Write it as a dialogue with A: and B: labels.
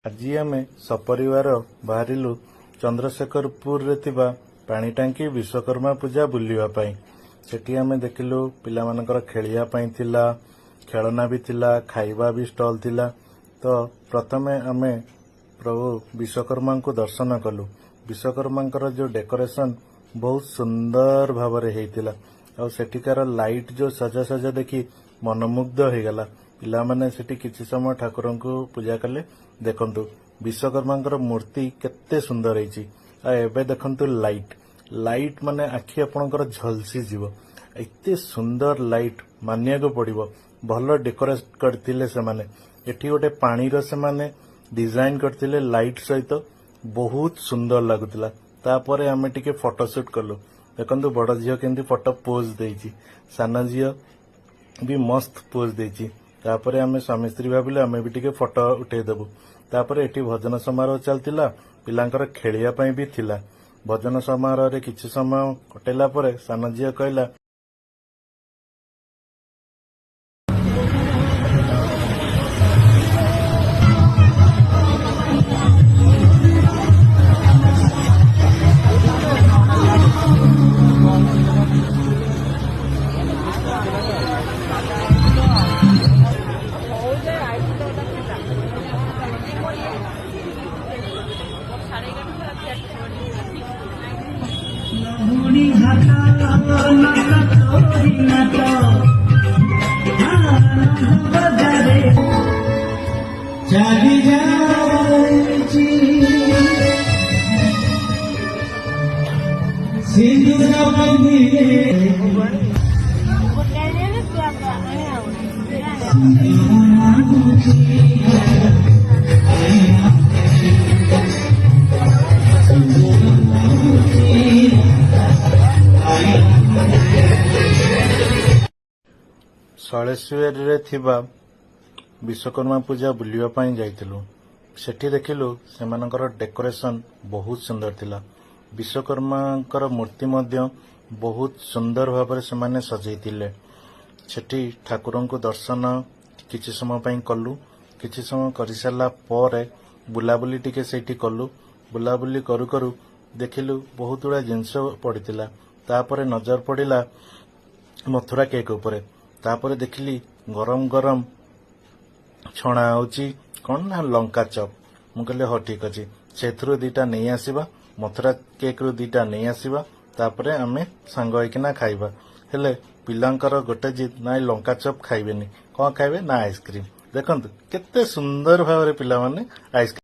A: ଆଜି ଆମେ ସପରିବାର ବାହାରିଲୁ ଚନ୍ଦ୍ରଶେଖରପୁରରେ ଥିବା ପାଣିଟାଙ୍କି ବିଶ୍ୱକର୍ମା ପୂଜା ବୁଲିବା ପାଇଁ। ସେଠି ଆମେ ଦେଖିଲୁ ପିଲାମାନଙ୍କର ଖେଳିବା ପାଇଁ ଥିଲା, ଖେଳନା ବି ଥିଲା, ଖାଇବା ବି ଷ୍ଟଲ୍ ଥିଲା। ତ ପ୍ରଥମେ ଆମେ ପ୍ରଭୁ ବିଶ୍ୱକର୍ମାଙ୍କୁ ଦର୍ଶନ କଲୁ। ବିଶ୍ୱକର୍ମାଙ୍କର ଯେଉଁ ଡେକୋରେସନ୍ ବହୁତ ସୁନ୍ଦର ଭାବରେ ହେଇଥିଲା, ଆଉ ସେଠିକାର ଲାଇଟ୍ ଯେଉଁ ସଜାସଜା ଦେଖି ମନମୁଗ୍ଧ ହେଇଗଲା। ପିଲାମାନେ ସେଠି କିଛି ସମୟ ଠାକୁରଙ୍କୁ ପୂଜା କଲେ। ଦେଖନ୍ତୁ ବିଶ୍ୱକର୍ମାଙ୍କର ମୂର୍ତ୍ତି କେତେ ସୁନ୍ଦର ହେଇଛି। ଆଉ ଏବେ ଦେଖନ୍ତୁ ଲାଇଟ୍ ମାନେ ଆଖି ଆପଣଙ୍କର ଝଲସି ଯିବ। ଏତେ ସୁନ୍ଦର ଲାଇଟ୍ ମାନିବାକୁ ପଡିବ। ଭଲ ଡେକୋରେଟ୍ କରିଥିଲେ ସେମାନେ। ଏଠି ଗୋଟେ ପାଣିର ସେମାନେ ଡିଜାଇନ୍ କରିଥିଲେ ଲାଇଟ୍ ସହିତ, ବହୁତ ସୁନ୍ଦର ଲାଗୁଥିଲା। ତାପରେ ଆମେ ଟିକେ ଫଟୋସୁଟ୍ କଲୁ। ଦେଖନ୍ତୁ ବଡ ଝିଅ କେମିତି ଫଟୋ ପୋଜ୍ ଦେଇଛି, ସାନ ଝିଅ ବି ମସ୍ତ ପୋଜ୍ ଦେଇଛି। ତାପରେ ଆମେ ସ୍ୱାମୀ ସ୍ତ୍ରୀ ଭାବିଲେ ଆମେ ବି ଟିକେ ଫଟୋ ଉଠେଇଦେବୁ। ତାପରେ ଏଠି ଭଜନ ସମାରୋହ ଚାଲିଥିଲା, ପିଲାଙ୍କର ଖେଳିବା ପାଇଁ ବି ଥିଲା। ଭଜନ ସମାରୋହରେ କିଛି ସମୟ କଟେଇଲା ପରେ ସାନ ଝିଅ କହିଲା, ଶୈଳେଶ୍ୱରରେ ଥିବା ବିଶ୍ୱକର୍ମା ପୂଜା ବୁଲିବା ପାଇଁ ଯାଇଥିଲୁ। ସେଠି ଦେଖିଲୁ ସେମାନଙ୍କର ଡେକୋରେସନ୍ ବହୁତ ସୁନ୍ଦର ଥିଲା। ବିଶ୍ୱକର୍ମାଙ୍କର ମୂର୍ତ୍ତି ମଧ୍ୟ ବହୁତ ସୁନ୍ଦର ଭାବରେ ସେମାନେ ସଜେଇଥିଲେ। ସେଠି ଠାକୁରଙ୍କୁ ଦର୍ଶନ କିଛି ସମୟ ପାଇଁ କଲୁ। କିଛି ସମୟ କରିସାରିଲା ପରେ ବୁଲାବୁଲି ଟିକେ ସେଇଠି କଲୁ। ବୁଲାବୁଲି କରୁ କରୁ ଦେଖିଲୁ ବହୁତ ଗୁଡ଼ା ଜିନିଷ ପଡ଼ିଥିଲା। ତାପରେ ନଜର ପଡ଼ିଲା ମଥୁରା କେକ୍ ଉପରେ। ତାପରେ ଦେଖିଲି ଗରମ ଗରମ ଛଣା ହେଉଛି କ'ଣ ନା ଲଙ୍କା ଚପ୍। ମୁଁ କହିଲି ହଉ ଠିକ୍ ଅଛି, ସେଥିରୁ ଦିଟା ନେଇ ଆସିବା, ମଥୁରା କେକ୍ରୁ ଦିଟା ନେଇ ଆସିବା। ତାପରେ ଆମେ ସାଙ୍ଗ ହେଇକିନା ଖାଇବା। ହେଲେ ପିଲାଙ୍କର ଗୋଟେ ଜିଦ୍, ନାଇଁ ଲଙ୍କା ଚପ୍ ଖାଇବେନି। କ'ଣ ଖାଇବେ ନା ଆଇସ୍କ୍ରିମ୍। ଦେଖନ୍ତୁ କେତେ ସୁନ୍ଦର ଭାବରେ ପିଲାମାନେ ଆଇସ୍କ୍ରିମ୍